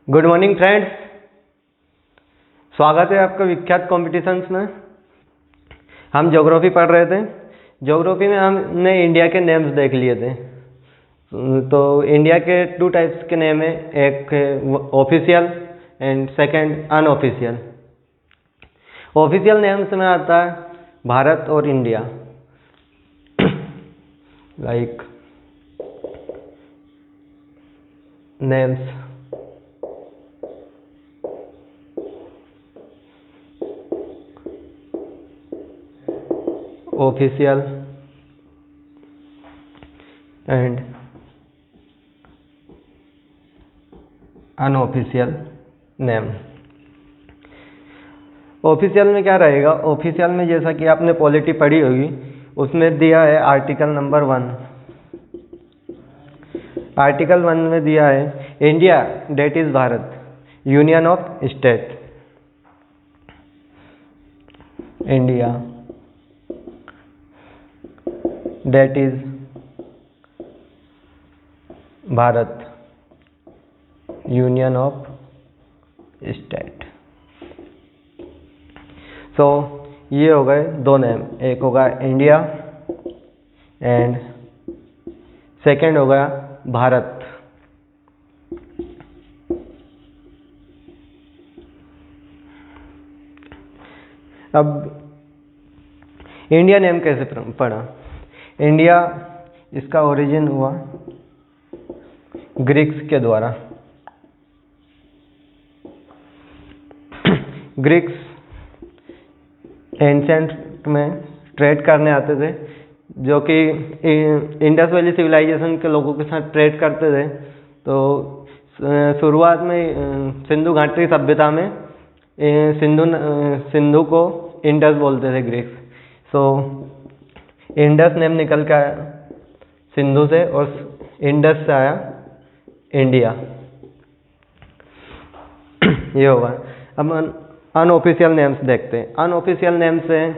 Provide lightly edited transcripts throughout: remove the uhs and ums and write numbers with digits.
Good morning friends, स्वागत है आपका विख्यात कॉम्पिटिशन्स में। हम ज्योग्राफी पढ़ रहे थे। ज्योग्राफी में हमने इंडिया के नेम्स देख लिए थे। तो इंडिया के टू टाइप्स के नेम है, एक official and second unofficial. Official names में आता है भारत और India. Like names official and unofficial name. Official में क्या रहेगा? ऑफिशियल में जैसा कि आपने पॉलिटी पढ़ी होगी, उसमें दिया है आर्टिकल नंबर 1। आर्टिकल 1 में दिया है India that is Bharat, union of state. India that is Bharat, union of state. So ये हो गए दो नेम, एक होगा इंडिया एंड सेकंड हो गया भारत। अब इंडिया नेम कैसे पढ़ा? इंडिया, इसका ओरिजिन हुआ ग्रीक्स के द्वारा। ग्रीक्स एंशेंट में ट्रेड करने आते थे, जो कि इंडस वैली सिविलाइजेशन के लोगों के साथ ट्रेड करते थे। तो शुरुआत में सिंधु घाटी सभ्यता में सिंधु को इंडस बोलते थे ग्रीक्स। सो इंडस नेम निकल के आया सिंधु से, और इंडस से आया इंडिया। ये होगा। अब अनऑफिशियल नेम्स देखते हैं। अनऑफिशियल नेम्स हैं,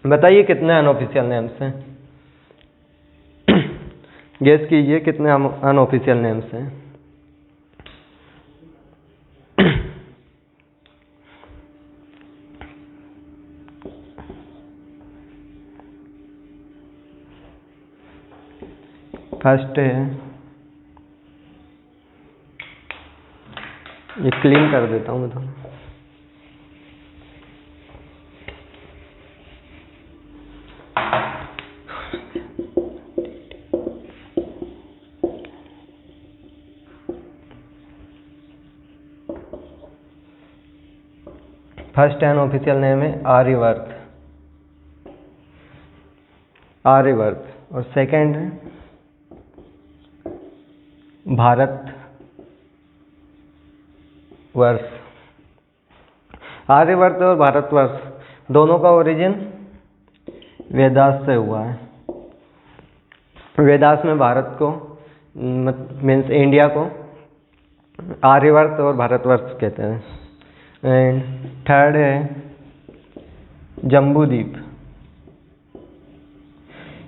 बताइए कितने अनऑफिशियल नेम्स हैं? गेस कीजिए कितने अनऑफिशियल नेम्स हैं। फर्स्ट है, ये क्लीन कर देता हूँ मैं तो। फर्स्ट अनऑफिशियल नेम है आर्यवर्त। आर्यवर्त। और सेकंड है भारत वर्ष। आर्यवर्त और भारतवर्ष दोनों का ओरिजिन वेदास से हुआ है। वेदास में भारत को मीन्स इंडिया को आर्यवर्त और भारतवर्ष कहते हैं। एंड थर्ड है जम्बूद्वीप।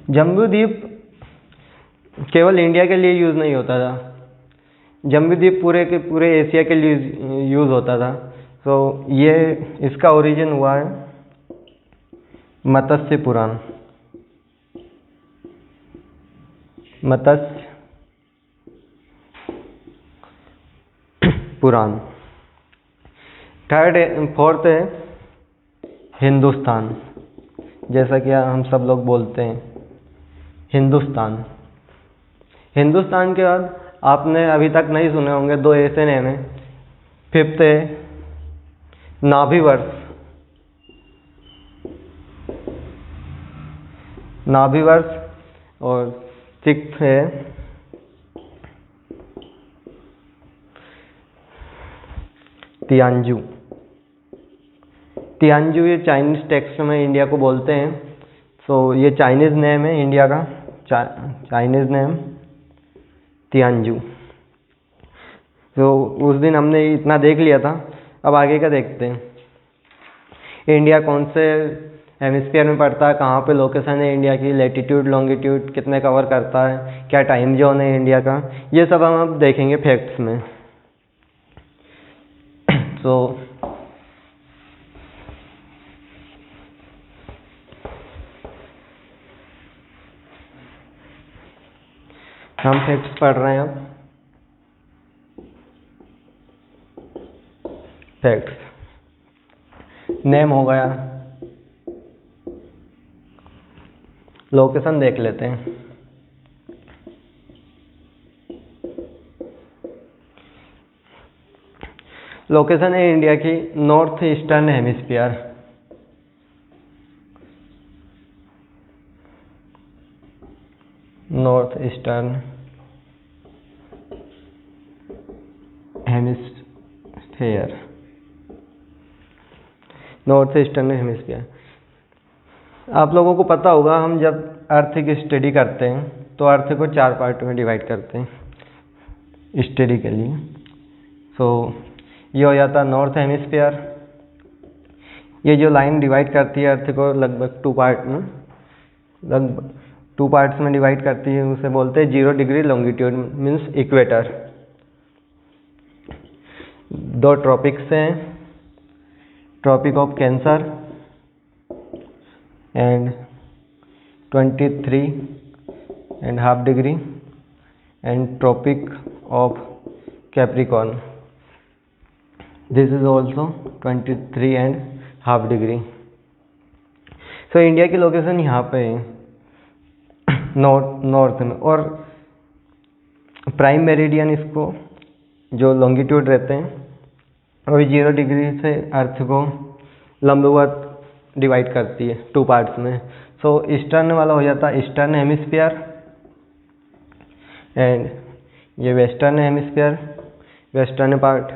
जम्बूद्वीप केवल इंडिया के लिए यूज़ नहीं होता था, जम्बूद्वीप पूरे के पूरे एशिया के लिए यूज़ होता था। तो ये इसका ओरिजिन हुआ है मत्स्य पुराण। मत्स्य पुराण। फोर्थ है हिंदुस्तान, जैसा कि हम सब लोग बोलते हैं हिंदुस्तान। हिंदुस्तान के बाद आपने अभी तक नहीं सुने होंगे दो ऐसे नेम हैं। फिफ्थ है नाभिवर्ष। नाभिवर्ष। और सिक्स्थ है तियानजू। तियानजू ये चाइनीज टेक्स्ट में इंडिया को बोलते हैं। सो ये चाइनीज नेम है इंडिया का, चाइनीज नेम तियानजू। तो उस दिन हमने इतना देख लिया था। अब आगे का देखते हैं। इंडिया कौन से हेमिस्फीयर में पड़ता है, कहाँ पे लोकेशन है इंडिया की, लैटिट्यूड लॉन्गिट्यूड कितने कवर करता है, क्या टाइम जोन है इंडिया का, ये सब हम अब देखेंगे फैक्ट्स में। सो हम फैक्ट्स पढ़ रहे हैं अब। फैक्ट्स नेम हो गया, लोकेशन देख लेते हैं। लोकेशन है इंडिया की north eastern hemisphere. North eastern hemisphere, north eastern hemisphere. आप लोगों को पता होगा, हम जब अर्थ की स्टडी करते हैं तो अर्थ को 4 पार्ट में डिवाइड करते हैं स्टडी के लिए। सो ये हो जाता है नॉर्थ हेमिस्फीयर। ये जो लाइन डिवाइड करती है अर्थ को लगभग 2 पार्ट में, लगभग 2 पार्ट्स में डिवाइड करती है, उसे बोलते हैं 0 degree longitude, means equator. 2 tropics हैं, tropic of Cancer and 23.5 degree and tropic of Capricorn, this is also 23.5 degree. So India की लोकेशन यहाँ पे है नॉर्थ में, और प्राइम मेरिडियन इसको जो लॉन्गिट्यूड रहते हैं और 0 डिग्री से अर्थ को लंबवत डिवाइड करती है 2 पार्ट्स में। सो ईस्टर्न वाला हो जाता है ईस्टर्न हेमिस्फीयर एंड ये वेस्टर्न हेमिस्फीयर, वेस्टर्न पार्ट।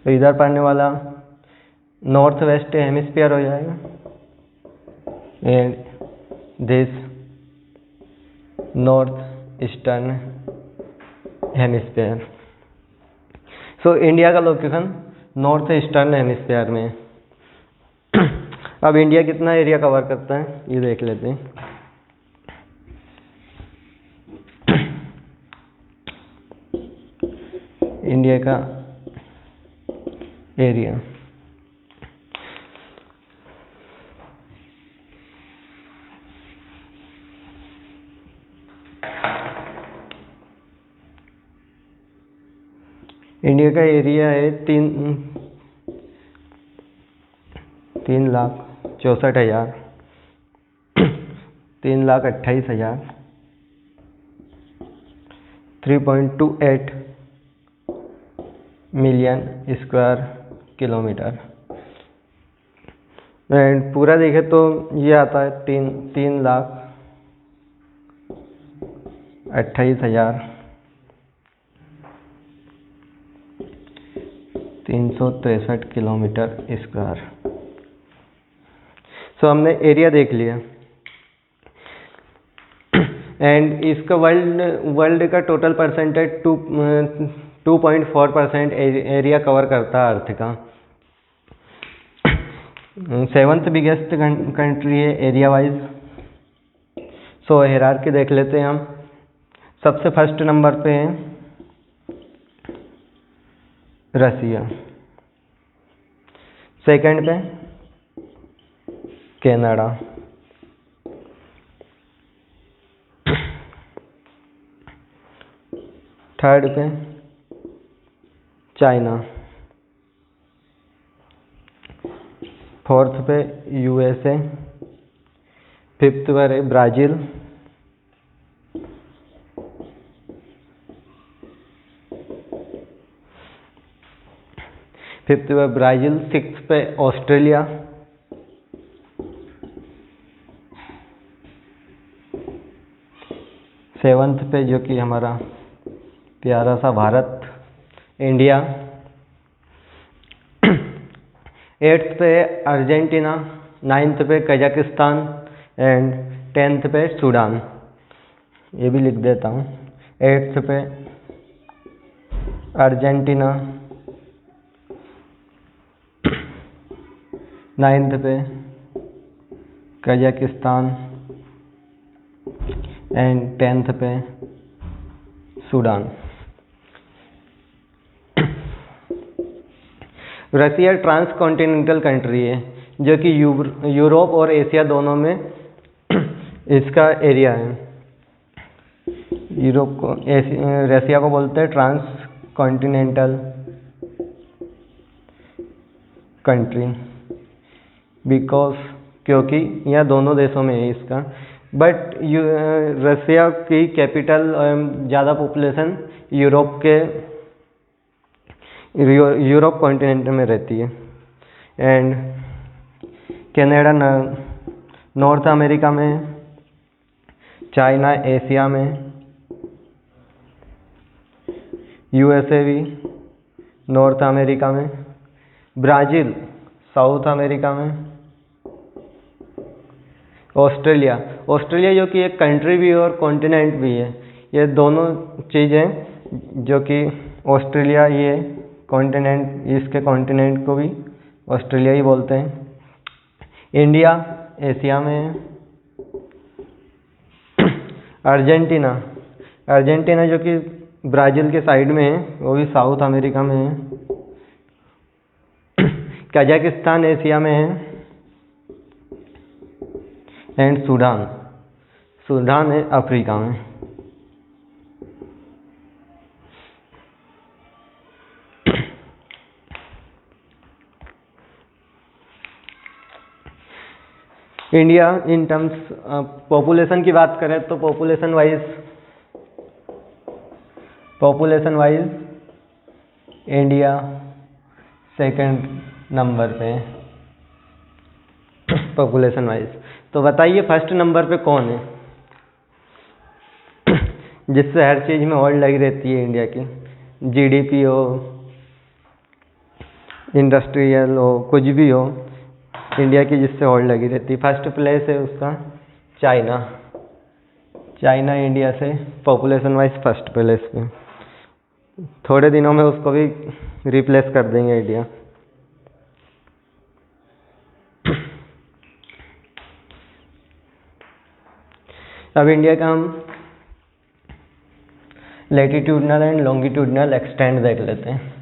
तो इधर पढ़ने वाला नॉर्थ वेस्ट हेमिस्फीयर हो जाएगा and this north eastern hemisphere. So India का लोकेशन नॉर्थ ईस्टर्न हेमिस्फीयर में है। अब इंडिया कितना एरिया कवर करता है ये देख लेते हैं। इंडिया का एरिया इंडिया का एरिया है 3,64,000, 3,28,000, 3.28 मिलियन स्क्वायर किलोमीटर। एंड पूरा देखे तो ये आता है 3,28,000 363 किलोमीटर स्क्वायर। सो हमने एरिया देख लिया एंड इसका वर्ल्ड का टोटल परसेंटेज 2.4% एरिया कवर करता है अर्थ का। 7th बिगेस्ट कंट्री है एरिया वाइज। सो हायरार्की देख लेते हैं हम। सबसे फर्स्ट नंबर पे है रसिया, सेकंड पे कनाडा, थर्ड पे चाइना, फोर्थ पे यूएसए, फिफ्थ पर है ब्राज़ील, सिक्स्थ पे ऑस्ट्रेलिया, सेवन्थ पे जो कि हमारा प्यारा सा भारत इंडिया, 8th पे अर्जेंटीना, 9th पे कजाकिस्तान एंड 10th पे सूडान। ये भी लिख देता हूँ। 8th पे अर्जेंटीना, 9th पे कजाकिस्तान एंड 10th पे सूडान। रसिया ट्रांस कॉन्टिनेंटल कंट्री है जो कि यूरोप और एशिया दोनों में इसका एरिया है। यूरोप को रसिया को बोलते हैं ट्रांस कॉन्टिनेंटल कंट्री बिकॉज क्योंकि यह दोनों देशों में है इसका। बट रसिया की कैपिटल ज़्यादा पॉपुलेशन यूरोप कॉन्टिनेंट में रहती है। एंड कनाडा नॉर्थ अमेरिका में, चाइना एशिया में, यूएसए भी नॉर्थ अमेरिका में, ब्राज़ील साउथ अमेरिका में, ऑस्ट्रेलिया जो कि एक कंट्री भी है और कॉन्टिनेंट भी है। ये दोनों चीज़ें जो कि ऑस्ट्रेलिया ये कॉन्टिनेंट, इसके कॉन्टिनेंट को भी ऑस्ट्रेलिया ही बोलते हैं। इंडिया एशिया में है। अर्जेंटीना जो कि ब्राज़ील के साइड में है, वो भी साउथ अमेरिका में है। कजाकिस्तान एशिया में है। एंड सूडान है अफ्रीका में। इंडिया इन टर्म्स पॉपुलेशन की बात करें तो population wise India second number पे पॉपुलेशन वाइज। तो बताइए फर्स्ट नंबर पे कौन है जिससे हर चीज़ में होड़ लगी रहती है इंडिया की, जीडीपी हो, इंडस्ट्रियल हो, कुछ भी हो, इंडिया की जिससे होड़ लगी रहती है। फर्स्ट प्लेस है उसका चाइना इंडिया से पॉपुलेशन वाइज फर्स्ट प्लेस पे। थोड़े दिनों में उसको भी रिप्लेस कर देंगे इंडिया। अब इंडिया का हम लैटिट्यूडनल एंड लॉन्गिट्यूडनल एक्सटेंड देख लेते हैं।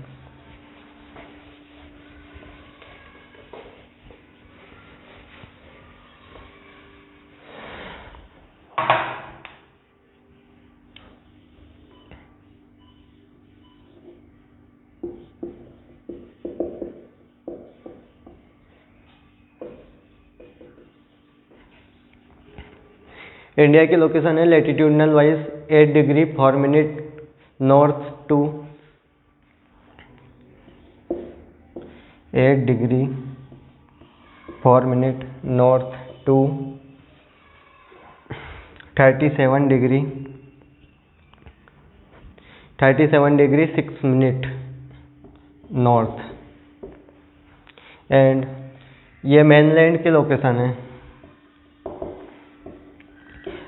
इंडिया की लोकेशन है latitudinal wise 8 degree 4 minute north to 8 degree 4 minute north to 37 degree 6 minute north. And ये मेनलैंड की लोकेशन है।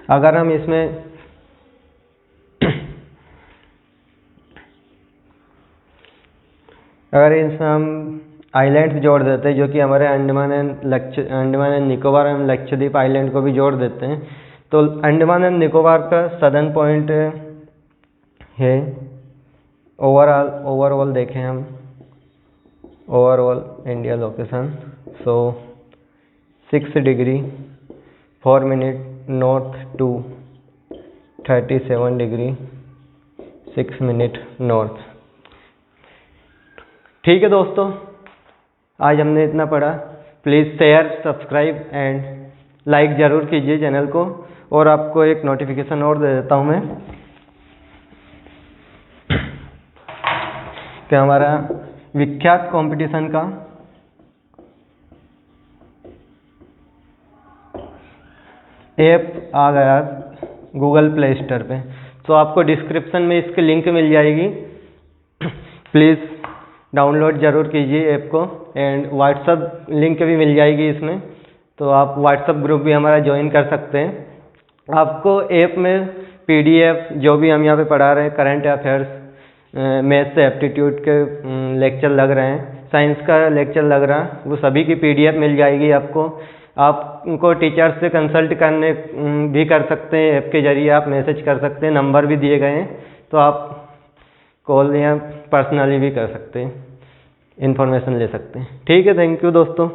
अगर हम इसमें हम आइलैंड्स जोड़ देते हैं जो कि हमारे Andaman and Nicobar and Lakshadweep island को भी जोड़ देते हैं, तो अंडमान एंड निकोबार का सदर्न पॉइंट है ओवरऑल देखें हम overall India location. So 6 degree 4 minute north to 37 degree 6 minute north. ठीक है दोस्तों, आज हमने इतना पढ़ा। Please share, subscribe and like ज़रूर कीजिए चैनल को। और आपको एक नोटिफिकेशन और दे देता हूँ मैं कि हमारा विख्यात कंपटीशन का ऐप आ गया गूगल प्ले स्टोर पे, तो आपको डिस्क्रिप्शन में इसकी लिंक मिल जाएगी। प्लीज़ डाउनलोड ज़रूर कीजिए ऐप को। एंड व्हाट्सअप लिंक भी मिल जाएगी इसमें, तो आप व्हाट्सअप ग्रुप भी हमारा ज्वाइन कर सकते हैं। आपको ऐप में PDF जो भी हम यहाँ पे पढ़ा रहे हैं, करंट अफेयर्स, मैथ्स से एप्टीट्यूड के लेक्चर लग रहे हैं, साइंस का लेक्चर लग रहा है, वो सभी की PDF मिल जाएगी आपको। आप उनको टीचर्स से कंसल्ट करने भी कर सकते हैं, ऐप के जरिए आप मैसेज कर सकते हैं, नंबर भी दिए गए हैं, तो आप कॉल या पर्सनली भी कर सकते हैं। इन्फॉर्मेशन ले सकते हैं। ठीक है, थैंक यू दोस्तों।